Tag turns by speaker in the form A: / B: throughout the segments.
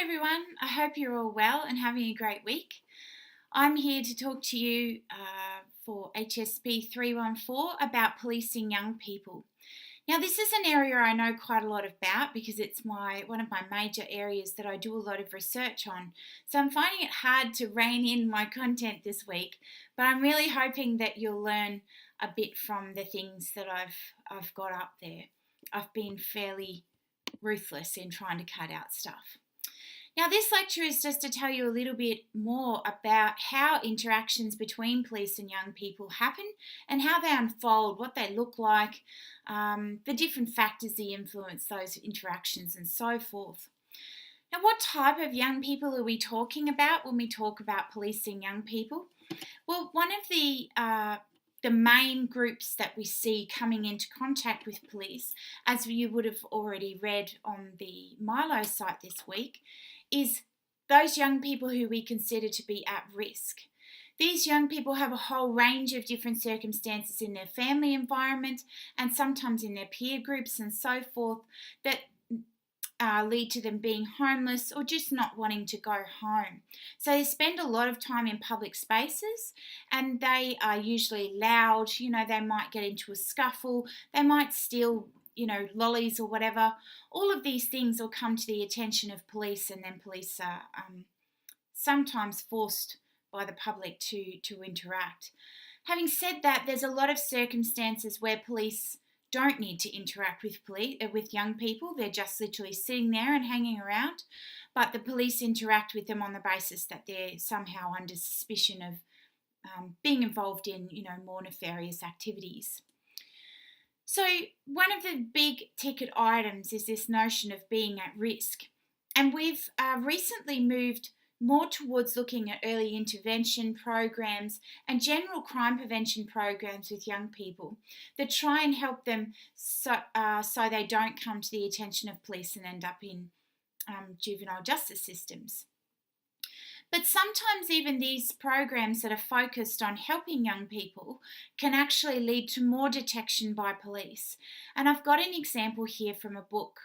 A: Hi everyone, I hope you're all well and having a great week. I'm here to talk to you for HSP314 about policing young people. Now, this is an area I know quite a lot about because it's one of my major areas that I do a lot of research on. So I'm finding it hard to rein in my content this week, but I'm really hoping that you'll learn a bit from the things that I've got up there. I've been fairly ruthless in trying to cut out stuff. Now, this lecture is just to tell you a little bit more about how interactions between police and young people happen and how they unfold, what they look like, the different factors that influence those interactions, and so forth. Now, what type of young people are we talking about when we talk about policing young people? Well, one of the main groups that we see coming into contact with police, as you would have already read on the Milo site this week, is those young people who we consider to be at risk. These young people have a whole range of different circumstances in their family environment and sometimes in their peer groups and so forth that lead to them being homeless or just not wanting to go home. So they spend a lot of time in public spaces and they are usually loud. They might get into a scuffle, they might steal lollies or whatever. All of these things will come to the attention of police, and then police are sometimes forced by the public to interact. Having said that, there's a lot of circumstances where police don't need to interact with young people. They're just literally sitting there and hanging around, but the police interact with them on the basis that they're somehow under suspicion of being involved in more nefarious activities. So one of the big ticket items is this notion of being at risk. And we've recently moved more towards looking at early intervention programs and general crime prevention programs with young people that try and help them so they don't come to the attention of police and end up in juvenile justice systems. But sometimes even these programs that are focused on helping young people can actually lead to more detection by police. And I've got an example here from a book,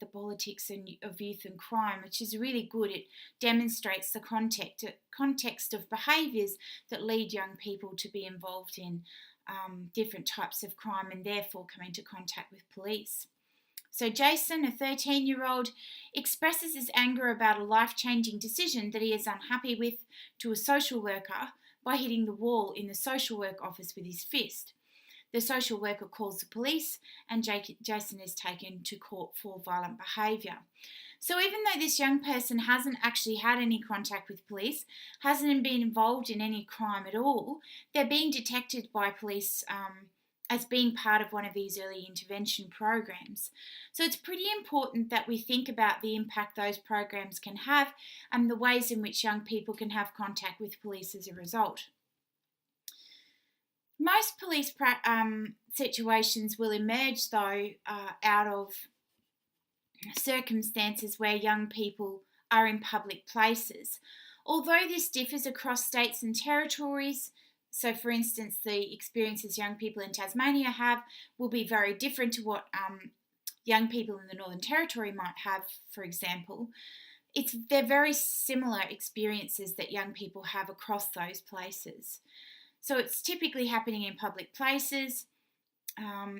A: The Politics of Youth and Crime, which is really good. It demonstrates the context of behaviours that lead young people to be involved in different types of crime and therefore come into contact with police. So Jason, a 13-year-old, expresses his anger about a life-changing decision that he is unhappy with to a social worker by hitting the wall in the social work office with his fist. The social worker calls the police and Jason is taken to court for violent behaviour. So even though this young person hasn't actually had any contact with police, hasn't been involved in any crime at all, they're being detected by police as being part of one of these early intervention programs. So it's pretty important that we think about the impact those programs can have and the ways in which young people can have contact with police as a result. Most police situations will emerge, though, out of circumstances where young people are in public places. Although this differs across states and territories, so, for instance, the experiences young people in Tasmania have will be very different to what young people in the Northern Territory might have, for example. They're very similar experiences that young people have across those places. So it's typically happening in public places.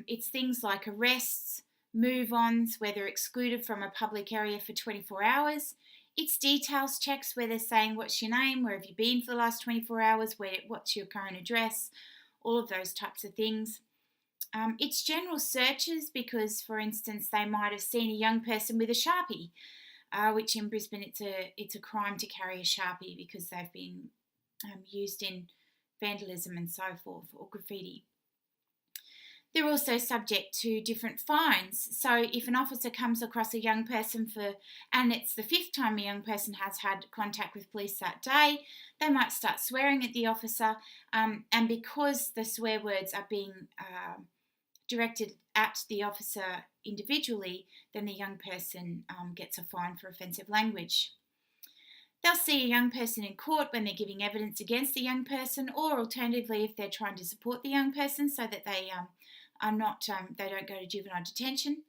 A: It's things like arrests, move-ons, where they're excluded from a public area for 24 hours. It's details checks where they're saying, what's your name, where have you been for the last 24 hours, what's your current address, all of those types of things. It's general searches because, for instance, they might have seen a young person with a Sharpie, which in Brisbane it's a crime to carry a Sharpie because they've been used in vandalism and so forth, or graffiti. They're also subject to different fines. So if an officer comes across a young person and it's the fifth time a young person has had contact with police that day, they might start swearing at the officer. And because the swear words are being directed at the officer individually, then the young person gets a fine for offensive language. They'll see a young person in court when they're giving evidence against the young person, or alternatively if they're trying to support the young person so that they don't go to juvenile detention.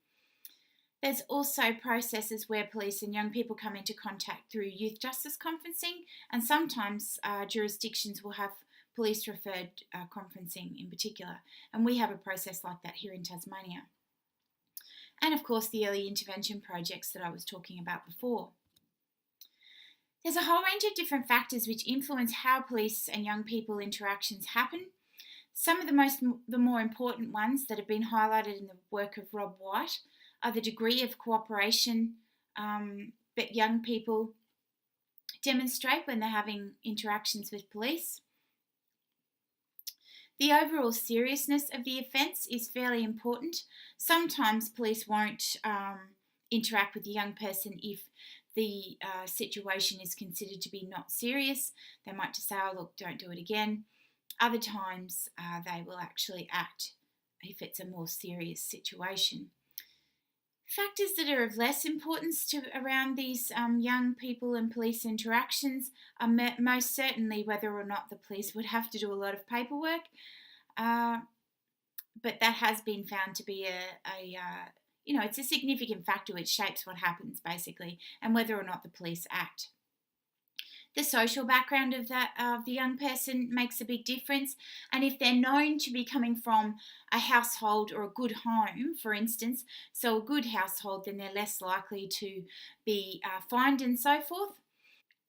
A: There's also processes where police and young people come into contact through youth justice conferencing, and sometimes jurisdictions will have police referred conferencing in particular, and we have a process like that here in Tasmania. And of course, the early intervention projects that I was talking about before. There's a whole range of different factors which influence how police and young people interactions happen. Some of the more important ones that have been highlighted in the work of Rob White are the degree of cooperation that young people demonstrate when they're having interactions with police. The overall seriousness of the offence is fairly important. Sometimes police won't interact with the young person if the situation is considered to be not serious. They might just say, oh, look, don't do it again. Other times they will actually act if it's a more serious situation. Factors that are of less importance around these young people and police interactions are most certainly whether or not the police would have to do a lot of paperwork, but that has been found to be it's a significant factor which shapes what happens basically, and whether or not the police act. The social background of the young person makes a big difference, and if they're known to be coming from a household or a good home, for instance, so a good household, then they're less likely to be fined and so forth.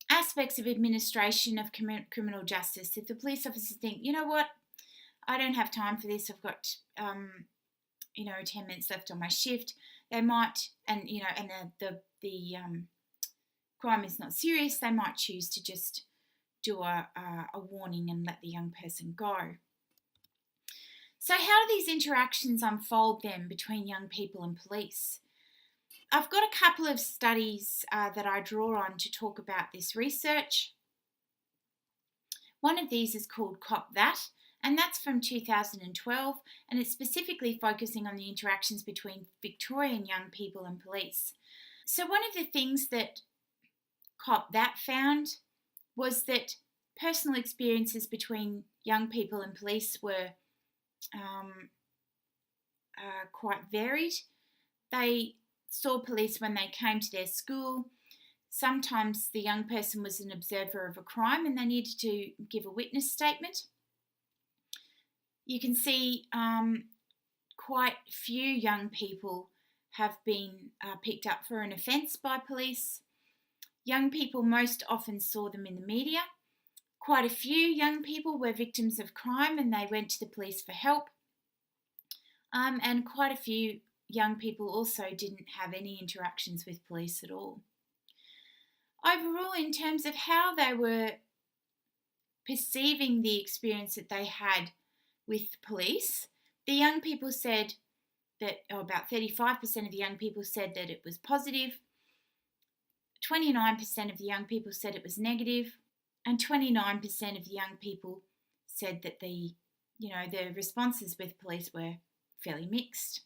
A: Aspects of administration of criminal justice. If the police officers think, you know what, I don't have time for this, I've got 10 minutes left on my shift, they might, and the crime is not serious, they might choose to just do a warning and let the young person go. So how do these interactions unfold then between young people and police? I've got a couple of studies that I draw on to talk about this research. One of these is called Cop That, and that's from 2012, and it's specifically focusing on the interactions between Victorian young people and police. So one of the things that Cop That found was that personal experiences between young people and police were quite varied. They saw police when they came to their school. Sometimes the young person was an observer of a crime and they needed to give a witness statement. You can see quite few young people have been picked up for an offence by police. Young people most often saw them in the media. Quite a few young people were victims of crime and they went to the police for help. And quite a few young people also didn't have any interactions with police at all. Overall, in terms of how they were perceiving the experience that they had with police, the young people said that, about 35% of the young people said that it was positive, 29% of the young people said it was negative, and 29% of the young people said that the responses with police were fairly mixed.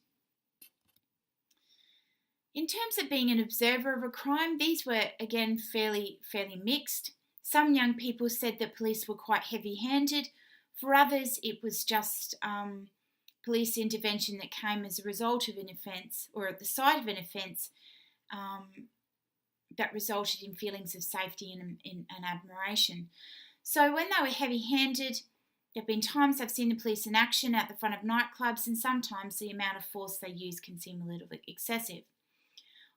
A: In terms of being an observer of a crime, these were again fairly mixed. Some young people said that police were quite heavy-handed. For others, it was just police intervention that came as a result of an offence or at the site of an offence that resulted in feelings of safety and admiration. So when they were heavy-handed, there have been times I've seen the police in action at the front of nightclubs, and sometimes the amount of force they use can seem a little bit excessive.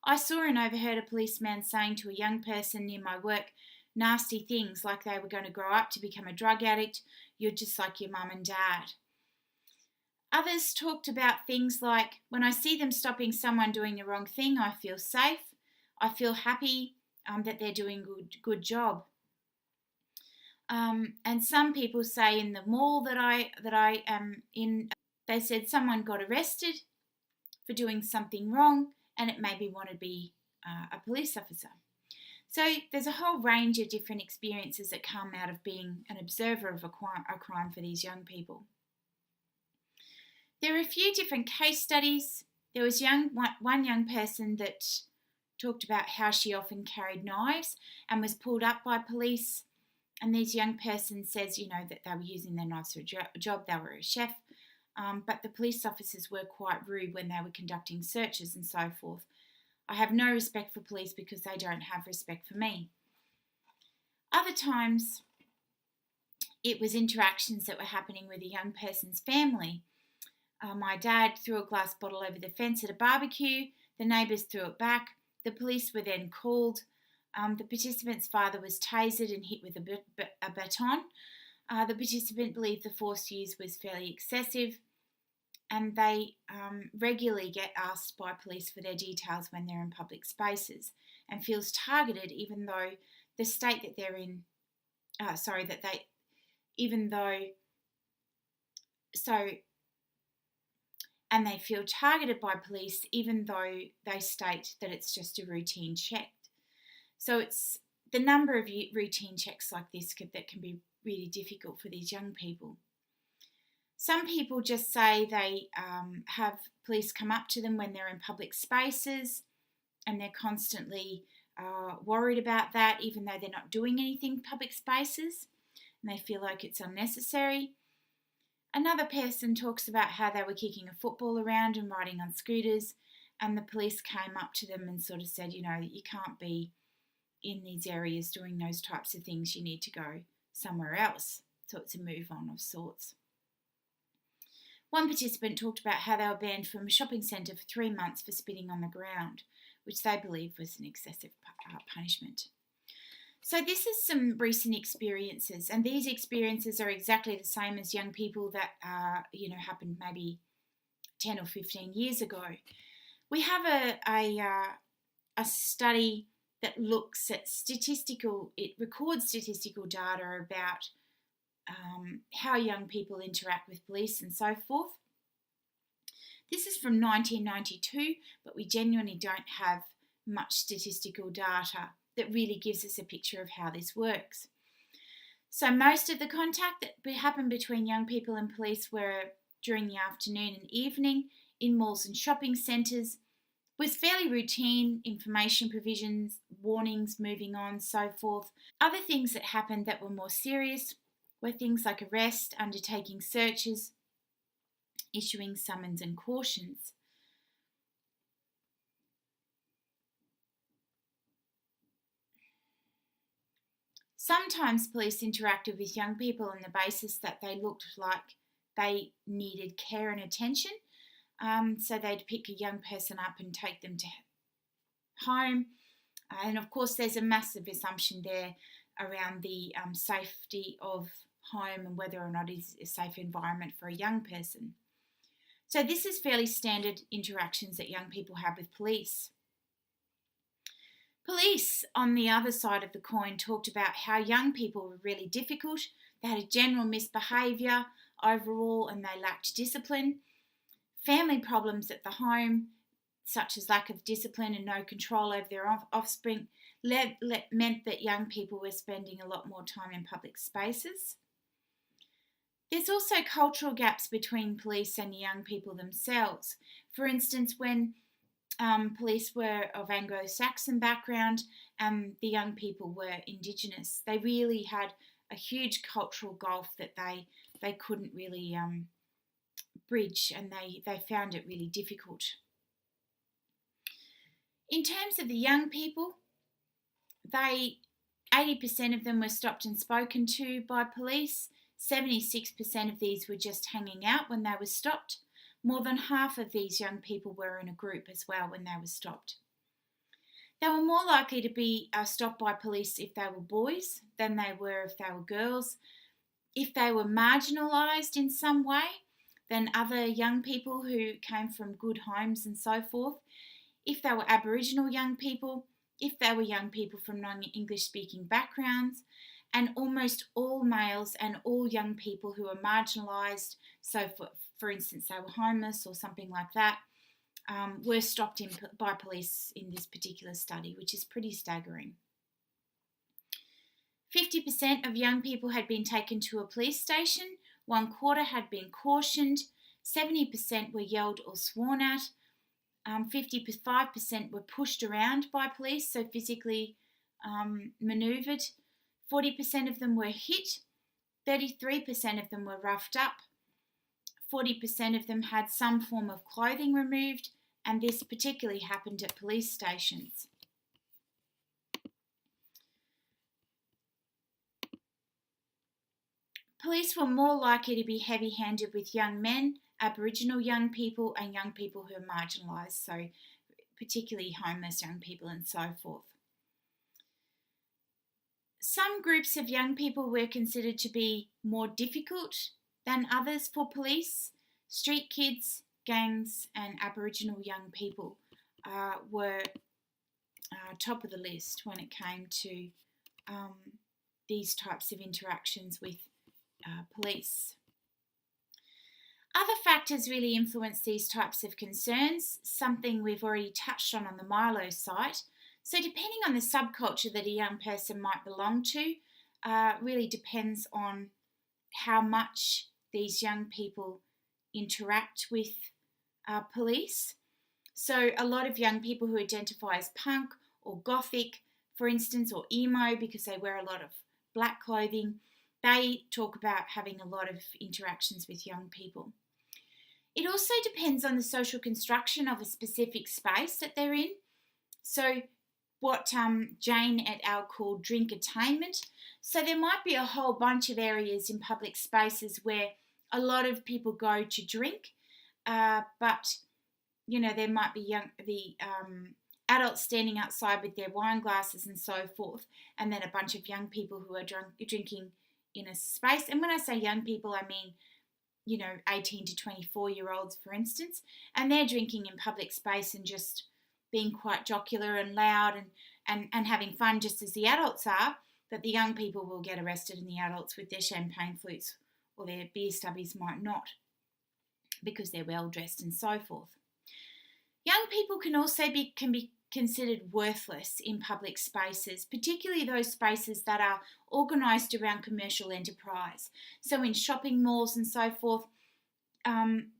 A: I saw and overheard a policeman saying to a young person near my work nasty things like they were going to grow up to become a drug addict, you're just like your mum and dad. Others talked about things like, when I see them stopping someone doing the wrong thing, I feel safe. I feel happy that they're doing a good job. And some people say in the mall that I am in, they said someone got arrested for doing something wrong and it made me want to be a police officer. So there's a whole range of different experiences that come out of being an observer of a crime for these young people. There are a few different case studies. There was one young person that talked about how she often carried knives and was pulled up by police. And this young person says, that they were using their knives for a job. They were a chef. But the police officers were quite rude when they were conducting searches and so forth. I have no respect for police because they don't have respect for me. Other times, it was interactions that were happening with a young person's family. My dad threw a glass bottle over the fence at a barbecue. The neighbours threw it back. The police were then called. The participant's father was tasered and hit with a baton. The participant believed the force used was fairly excessive, and they regularly get asked by police for their details when they're in public spaces, and feels targeted even though the state that they're in, and they feel targeted by police even though they state that it's just a routine check. So it's the number of routine checks like this that can be really difficult for these young people. Some people just say they have police come up to them when they're in public spaces, and they're constantly worried about that even though they're not doing anything in public spaces, and they feel like it's unnecessary. Another person talks about how they were kicking a football around and riding on scooters, and the police came up to them and sort of said, you can't be in these areas doing those types of things, you need to go somewhere else. So it's a move on of sorts. One participant talked about how they were banned from a shopping centre for 3 months for spitting on the ground, which they believed was an excessive punishment. So this is some recent experiences, and these experiences are exactly the same as young people that happened maybe 10 or 15 years ago. We have a study that looks at it records statistical data about how young people interact with police and so forth. This is from 1992, but we genuinely don't have much statistical data that really gives us a picture of how this works. So most of the contact that happened between young people and police were during the afternoon and evening in malls and shopping centres, was fairly routine, information provisions, warnings, moving on, so forth. Other things that happened that were more serious were things like arrest, undertaking searches, issuing summons and cautions. Sometimes police interacted with young people on the basis that they looked like they needed care and attention. So they'd pick a young person up and take them to home. And of course, there's a massive assumption there around the safety of home and whether or not it's a safe environment for a young person. So this is fairly standard interactions that young people have with police. Police, on the other side of the coin, talked about how young people were really difficult. They had a general misbehaviour overall and they lacked discipline. Family problems at the home, such as lack of discipline and no control over their offspring, meant that young people were spending a lot more time in public spaces. There's also cultural gaps between police and the young people themselves. For instance, when police were of Anglo-Saxon background and the young people were Indigenous, they really had a huge cultural gulf that they couldn't really bridge, and they found it really difficult. In terms of the young people, 80% of them were stopped and spoken to by police. 76% of these were just hanging out when they were stopped. More than half of these young people were in a group as well when they were stopped. They were more likely to be stopped by police if they were boys than they were if they were girls. If they were marginalised in some way than other young people who came from good homes and so forth. If they were Aboriginal young people, if they were young people from non-English speaking backgrounds, and almost all males and all young people who are marginalised, so for instance they were homeless or something like that, were stopped by police in this particular study, which is pretty staggering. 50% of young people had been taken to a police station, 1/4 had been cautioned, 70% were yelled or sworn at, 55% were pushed around by police, so physically manoeuvred, 40% of them were hit, 33% of them were roughed up, 40% of them had some form of clothing removed, and this particularly happened at police stations. Police were more likely to be heavy-handed with young men, Aboriginal young people, and young people who are marginalised, so particularly homeless young people and so forth. Some groups of young people were considered to be more difficult than others for police. Street kids, gangs, and Aboriginal young people were top of the list when it came to these types of interactions with police. Other factors really influence these types of concerns, something we've already touched on the Milo site. So depending on the subculture that a young person might belong to, really depends on how much these young people interact with police. So a lot of young people who identify as punk or gothic, for instance, or emo because they wear a lot of black clothing, they talk about having a lot of interactions with young people. It also depends on the social construction of a specific space that they're in. So what Jane et al. Called drink-attainment. So there might be a whole bunch of areas in public spaces where a lot of people go to drink, but there might be the adults standing outside with their wine glasses and so forth, and then a bunch of young people who are drinking in a space. And when I say young people, I mean 18 to 24-year-olds, for instance, and they're drinking in public space and just being quite jocular and loud and having fun just as the adults are, that the young people will get arrested and the adults with their champagne flutes or their beer stubbies might not, because they're well dressed and so forth. Young people can also be considered worthless in public spaces, particularly those spaces that are organised around commercial enterprise. So in shopping malls and so forth,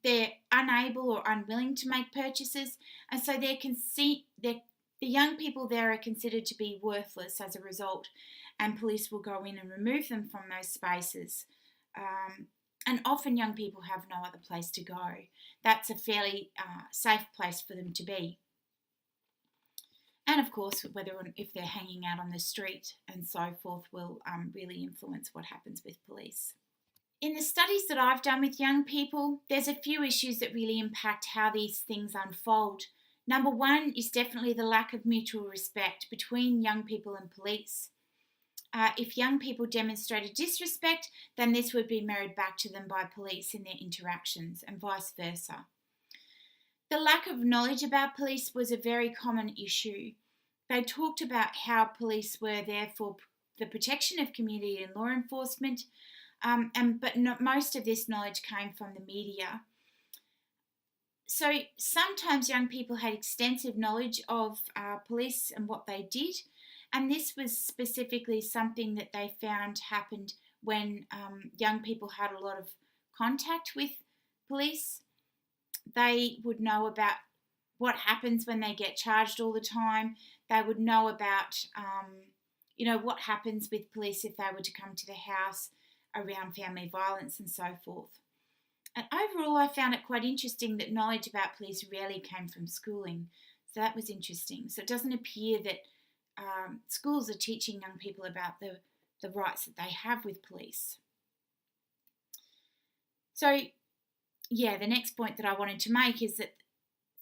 A: they're unable or unwilling to make purchases, and so the young people there are considered to be worthless as a result, and police will go in and remove them from those spaces. And often young people have no other place to go. That's a fairly safe place for them to be. And of course, if they're hanging out on the street and so forth will really influence what happens with police. In the studies that I've done with young people, there's a few issues that really impact how these things unfold. Number one is definitely the lack of mutual respect between young people and police. If young people demonstrated disrespect, then this would be mirrored back to them by police in their interactions, and vice versa. The lack of knowledge about police was a very common issue. They talked about how police were there for the protection of community and law enforcement, but most of this knowledge came from the media. So sometimes young people had extensive knowledge of police and what they did, and this was specifically something that they found happened when young people had a lot of contact with police. They would know about what happens when they get charged all the time. They would know about, what happens with police if they were to come to the house around family violence and so forth. And overall, I found it quite interesting that knowledge about police rarely came from schooling. So that was interesting. So it doesn't appear that schools are teaching young people about the rights that they have with police. So, the next point that I wanted to make is that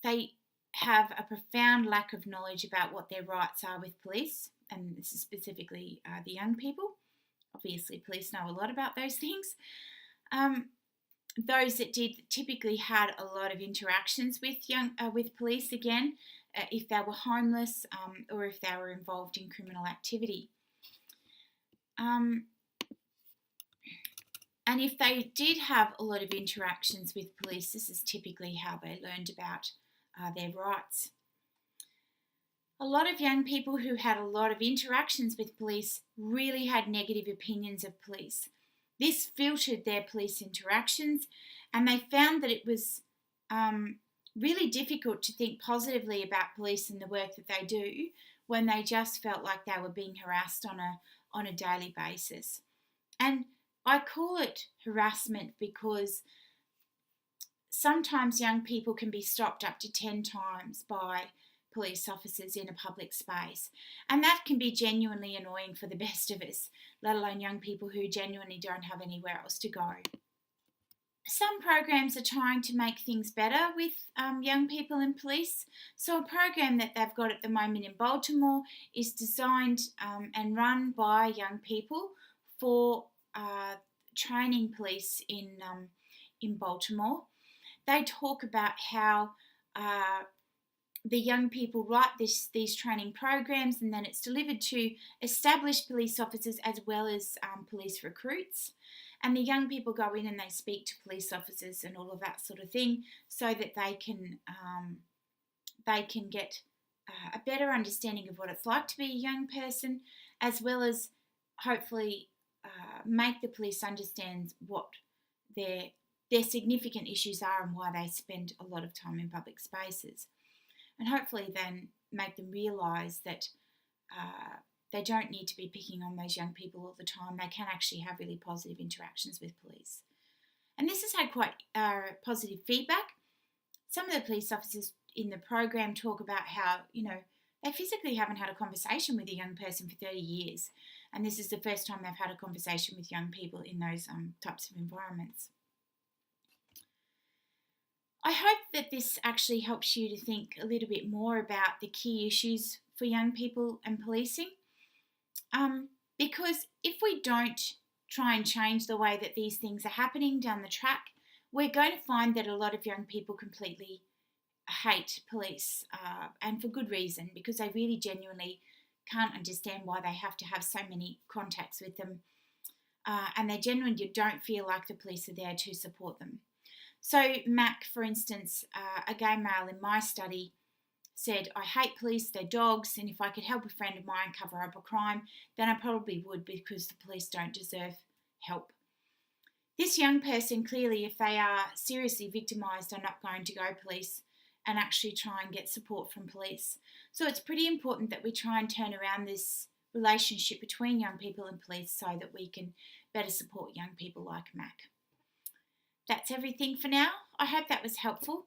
A: they have a profound lack of knowledge about what their rights are with police, and this is specifically the young people. Obviously, police know a lot about those things. Those that did typically had a lot of interactions with police, again, if they were homeless or if they were involved in criminal activity. And if they did have a lot of interactions with police, this is typically how they learned about their rights. A lot of young people who had a lot of interactions with police really had negative opinions of police. This filtered their police interactions, and they found that it was really difficult to think positively about police and the work that they do when they just felt like they were being harassed on a daily basis. And I call it harassment because sometimes young people can be stopped up to 10 times by police officers in a public space. And that can be genuinely annoying for the best of us, let alone young people who genuinely don't have anywhere else to go. Some programs are trying to make things better with young people in police. So, a program that they've got at the moment in Baltimore is designed and run by young people for training police in Baltimore. They talk about how the young people write these training programs, and then it's delivered to established police officers as well as police recruits. And the young people go in and they speak to police officers and all of that sort of thing, so that they can get a better understanding of what it's like to be a young person, as well as hopefully make the police understand what their significant issues are and why they spend a lot of time in public spaces. And hopefully then make them realise that they don't need to be picking on those young people all the time. They can actually have really positive interactions with police. And this has had quite positive feedback. Some of the police officers in the program talk about how, they physically haven't had a conversation with a young person for 30 years. And this is the first time they've had a conversation with young people in those types of environments. I hope that this actually helps you to think a little bit more about the key issues for young people and policing. Because if we don't try and change the way that these things are happening down the track, we're going to find that a lot of young people completely hate police, and for good reason, because they really genuinely can't understand why they have to have so many contacts with them, and they genuinely don't feel like the police are there to support them. So Mac, for instance, a gay male in my study, said, "I hate police, they're dogs, and if I could help a friend of mine cover up a crime, then I probably would, because the police don't deserve help." This young person, clearly, if they are seriously victimised, are not going to go police and actually try and get support from police. So it's pretty important that we try and turn around this relationship between young people and police so that we can better support young people like Mac. That's everything for now. I hope that was helpful,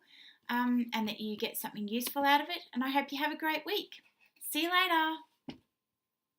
A: and that you get something useful out of it, and I hope you have a great week. See you later.